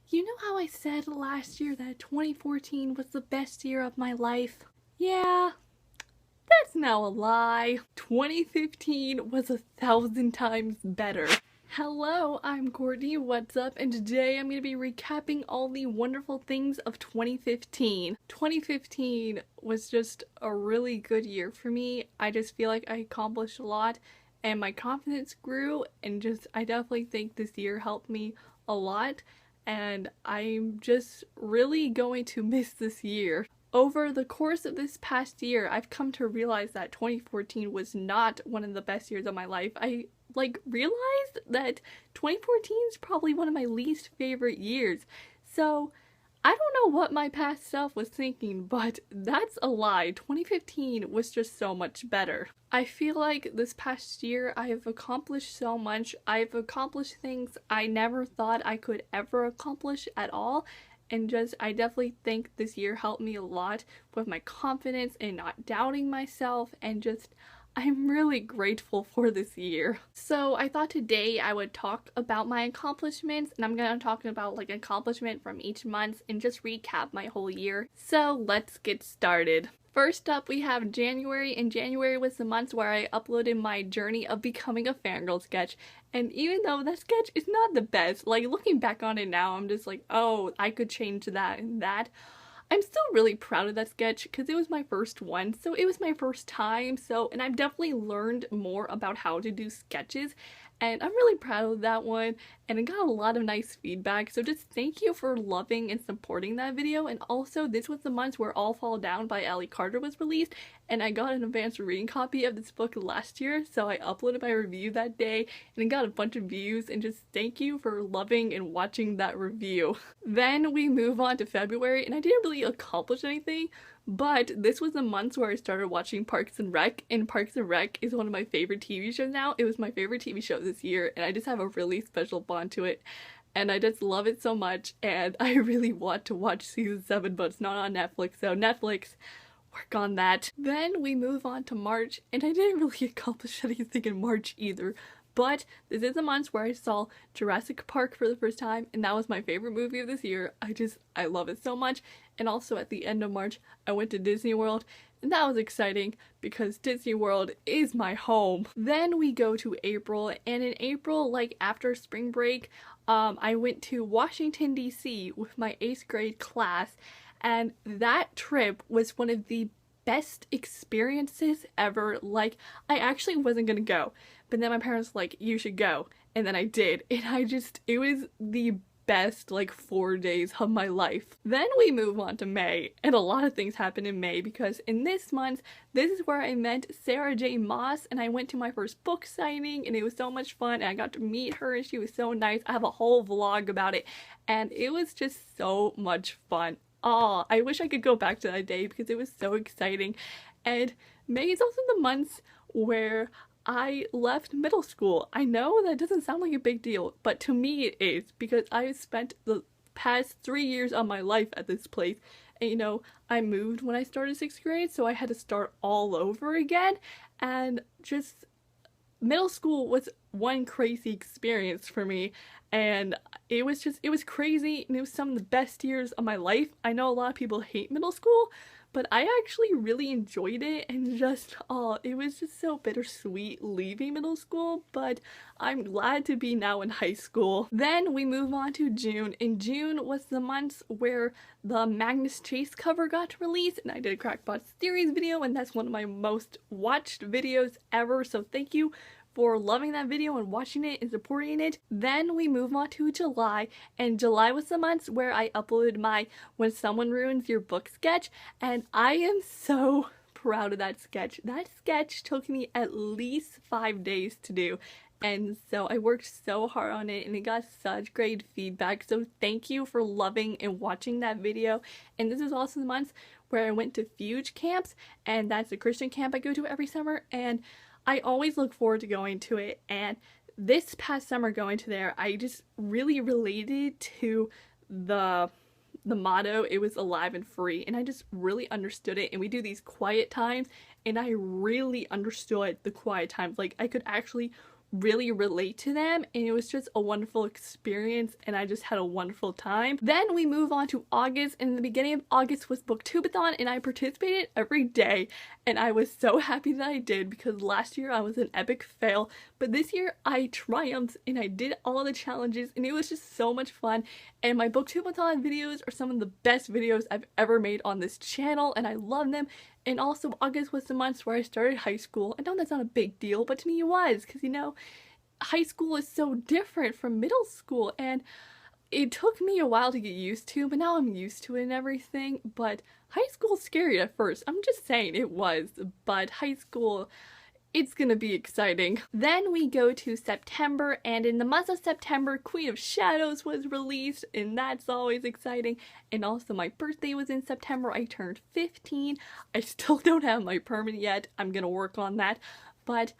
You know how I said last year that 2014 was the best year of my life? Yeah, that's now a lie. 2015 was 1,000 times better. Hello, I'm Courtney, what's up? And today I'm going to be recapping all the wonderful things of 2015. 2015 was just a really good year for me. I just feel like I accomplished a lot and my confidence grew, and I definitely think this year helped me a lot, and I'm just really going to miss this year. Over the course of this past year, I've come to realize that 2014 was not one of the best years of my life. I realized that 2014 is probably one of my least favorite years. So I don't know what my past self was thinking, but that's a lie. 2015 was just so much better. I feel like this past year I have accomplished so much. I've accomplished things I never thought I could ever accomplish at all. And I definitely think this year helped me a lot with my confidence and not doubting myself, and I'm really grateful for this year. So I thought today I would talk about my accomplishments, and I'm gonna talk about an accomplishment from each month and just recap my whole year. So let's get started. First up, we have January, and January was the month where I uploaded my journey of becoming a fangirl sketch. And even though that sketch is not the best, looking back on it now, I'm just like, oh, I could change that and that. I'm still really proud of that sketch because it was my first one, so it was my first time, and I've definitely learned more about how to do sketches, and I'm really proud of that one, and I got a lot of nice feedback, so just thank you for loving and supporting that video. And also, this was the month where All Fall Down by Ally Carter was released, and I got an advanced reading copy of this book last year, so I uploaded my review that day, and it got a bunch of views, and just thank you for loving and watching that review. Then we move on to February, and I didn't really accomplish anything, but this was the month where I started watching Parks and Rec, and Parks and Rec is one of my favorite TV shows now. It was my favorite TV show this year, and I just have a really special bond to it, and I just love it so much, and I really want to watch season 7, but it's not on Netflix, so Netflix, work on that. Then we move on to March, and I didn't really accomplish anything in March either. But this is a month where I saw Jurassic Park for the first time, and that was my favorite movie of this year. I love it so much. And also at the end of March, I went to Disney World, and that was exciting because Disney World is my home. Then we go to April, and in April, after spring break, I went to Washington, D.C. with my 8th grade class, and that trip was one of the best experiences ever. I actually wasn't gonna go, but then my parents were like, you should go, and then I did, and it was the best 4 days of my life. Then we move on to May, and a lot of things happened in May because in this month, this is where I met Sarah J. Maas, and I went to my first book signing, and it was so much fun, and I got to meet her, and she was so nice. I have a whole vlog about it, and it was just so much fun. Oh, I wish I could go back to that day because it was so exciting. And May is also the month where I left middle school. I know that doesn't sound like a big deal, but to me it is, because I spent the past 3 years of my life at this place. And I moved when I started 6th grade, so I had to start all over again. And middle school was one crazy experience for me, and it was crazy, and it was some of the best years of my life. I know a lot of people hate middle school, but I actually really enjoyed it, and it was just so bittersweet leaving middle school, but I'm glad to be now in high school. Then we move on to June, and June was the month where the Magnus Chase cover got released, and I did a Crackpot series video, and that's one of my most watched videos ever, so thank you for loving that video and watching it and supporting it. Then we move on to July, and July was the month where I uploaded my When Someone Ruins Your Book sketch, and I am so proud of that sketch. That sketch took me at least 5 days to do, and so I worked so hard on it, and it got such great feedback, so thank you for loving and watching that video. And this is also the month where I went to Fuge camps, and that's a Christian camp I go to every summer, and I always look forward to going to it. And this past summer going to there, I just really related to the motto. It was alive and free, and I just really understood it. And we do these quiet times, and I really understood the quiet times. I could actually really relate to them, and it was just a wonderful experience, and I just had a wonderful time. Then we move on to August, and in the beginning of August was BookTubeathon, and I participated every day, and I was so happy that I did, because last year I was an epic fail, but this year I triumphed and I did all the challenges, and it was just so much fun. And my BookTubeathon videos are some of the best videos I've ever made on this channel, and I love them. And also August was the month where I started high school. I know that's not a big deal, but to me it was, because you know, high school is so different from middle school, and it took me a while to get used to, but now I'm used to it and everything. But high school's scary at first. I'm just saying it was, but high school, it's gonna be exciting. Then we go to September, and in the month of September, Queen of Shadows was released, and that's always exciting. And also my birthday was in September. I turned 15. I still don't have my permit yet. I'm gonna work on that. But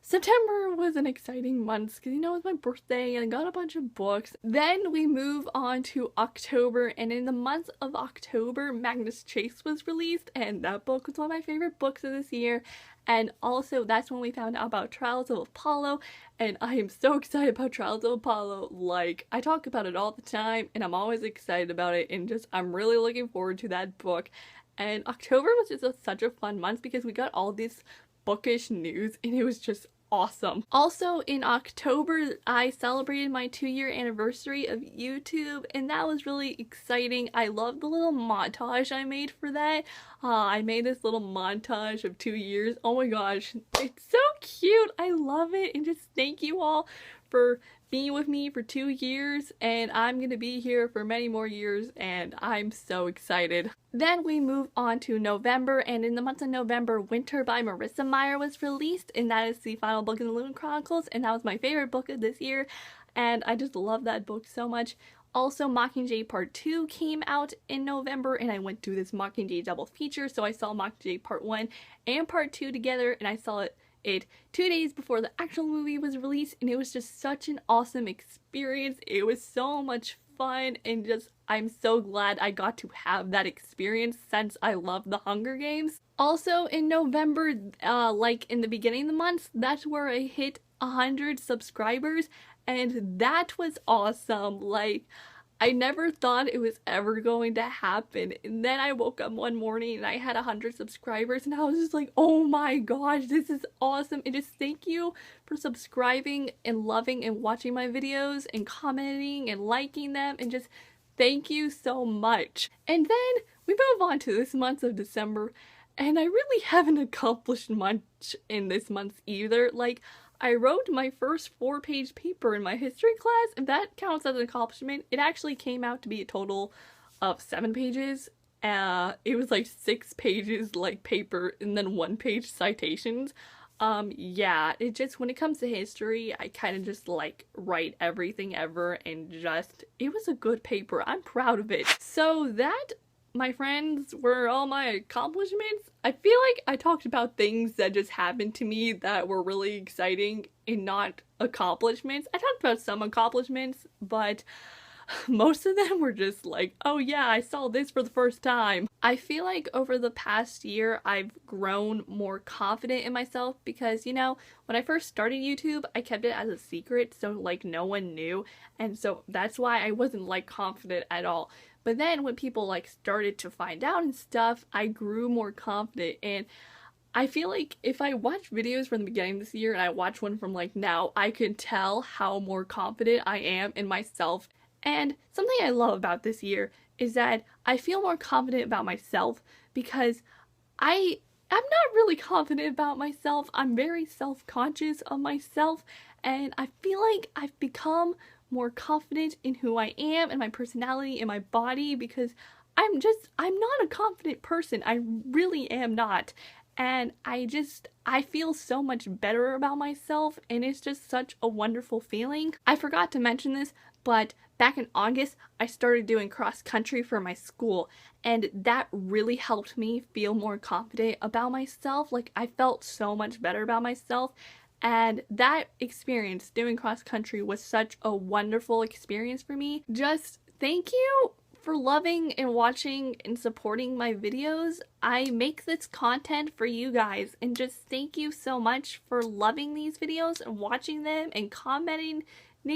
September was an exciting month because, you know, it was my birthday and I got a bunch of books. Then we move on to October, and in the month of October, Magnus Chase was released, and that book was one of my favorite books of this year. And also that's when we found out about Trials of Apollo, and I am so excited about Trials of Apollo. Like, I talk about it all the time and I'm always excited about it, and just I'm really looking forward to that book. And October was just such a fun month because we got all this bookish news, and it was just awesome. Also in October, I celebrated my 2-year anniversary of YouTube, and that was really exciting. I love the little montage I made for that. I made this little montage of 2 years. Oh my gosh, it's so cute. I love it, and just thank you all for being with me for 2 years, and I'm gonna be here for many more years, and I'm so excited. Then we move on to November, and in the month of November, Winter by Marissa Meyer was released, and that is the final book in the Loon Chronicles, and that was my favorite book of this year, and I just love that book so much. Also, Mockingjay Part 2 came out in November, and I went through this Mockingjay double feature, so I saw Mockingjay Part 1 and Part 2 together, and I saw it 2 days before the actual movie was released, and it was just such an awesome experience. It was so much fun, and just I'm so glad I got to have that experience since I love the Hunger Games. Also in November, like in the beginning of the month, that's where I hit 100 subscribers, and that was awesome. Like, I never thought it was ever going to happen, and then I woke up one morning and I had 100 subscribers, and I was just like, oh my gosh, this is awesome. And just thank you for subscribing and loving and watching my videos and commenting and liking them, and just thank you so much. And then we move on to this month of December, and I really haven't accomplished much in this month either. Like, I wrote my first 4-page paper in my history class, and that counts as an accomplishment. It actually came out to be a total of 7 pages. It was like 6 pages like paper and then 1-page citations. Yeah, it just, when it comes to history, I kind of just like write everything ever, and just, it was a good paper. I'm proud of it. So that, my friends, were all my accomplishments. I feel like I talked about things that just happened to me that were really exciting and not accomplishments. I talked about some accomplishments, but most of them were just like, oh yeah, I saw this for the first time. I feel like over the past year, I've grown more confident in myself because, you know, when I first started YouTube, I kept it as a secret, so like no one knew, and so that's why I wasn't like confident at all. But then when people like started to find out and stuff, I grew more confident, and I feel like if I watch videos from the beginning of this year and I watch one from like now, I can tell how more confident I am in myself. And something I love about this year is that I feel more confident about myself because I'm not really confident about myself. I'm very self-conscious of myself, and I feel like I've become more confident in who I am and my personality and my body because I'm not a confident person. I really am not. And I feel so much better about myself, and it's just such a wonderful feeling. I forgot to mention this, but back in August, I started doing cross country for my school, and that really helped me feel more confident about myself. Like, I felt so much better about myself, and that experience doing cross country was such a wonderful experience for me. Just thank you for loving and watching and supporting my videos. I make this content for you guys, and just thank you so much for loving these videos and watching them and commenting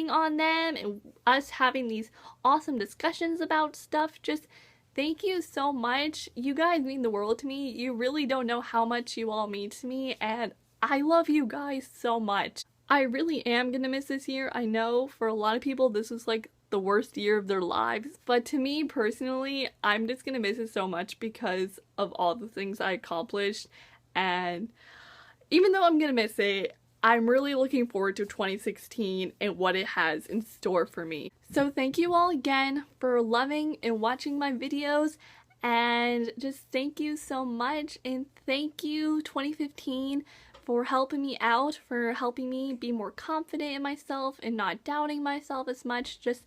on them and us having these awesome discussions about stuff. Just thank you so much. You guys mean the world to me. You really don't know how much you all mean to me, and I love you guys so much. I really am gonna miss this year. I know for a lot of people this was like the worst year of their lives, but to me personally, I'm just gonna miss it so much because of all the things I accomplished. And even though I'm gonna miss it, I'm really looking forward to 2016 and what it has in store for me. So thank you all again for loving and watching my videos, and just thank you so much. And thank you 2015 for helping me out, for helping me be more confident in myself and not doubting myself as much. Just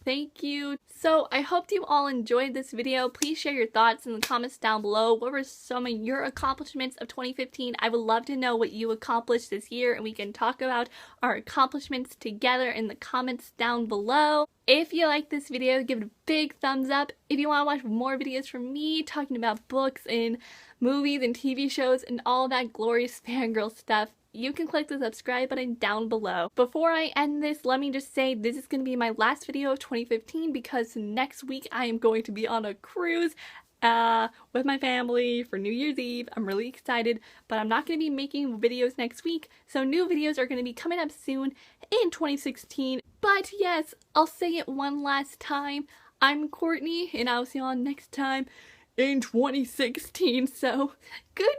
thank you. So I hope you all enjoyed this video. Please share your thoughts in the comments down below. What were some of your accomplishments of 2015? I would love to know what you accomplished this year, and we can talk about our accomplishments together in the comments down below. If you like this video, give it a big thumbs up. If you want to watch more videos from me talking about books and movies and TV shows and all that glorious fangirl stuff, you can click the subscribe button down below. Before I end this, let me just say this is going to be my last video of 2015 because next week I am going to be on a cruise with my family for New Year's Eve. I'm really excited, but I'm not going to be making videos next week, so new videos are going to be coming up soon in 2016. But yes, I'll say it one last time. I'm Courtney, and I'll see you all next time in 2016, so goodbye!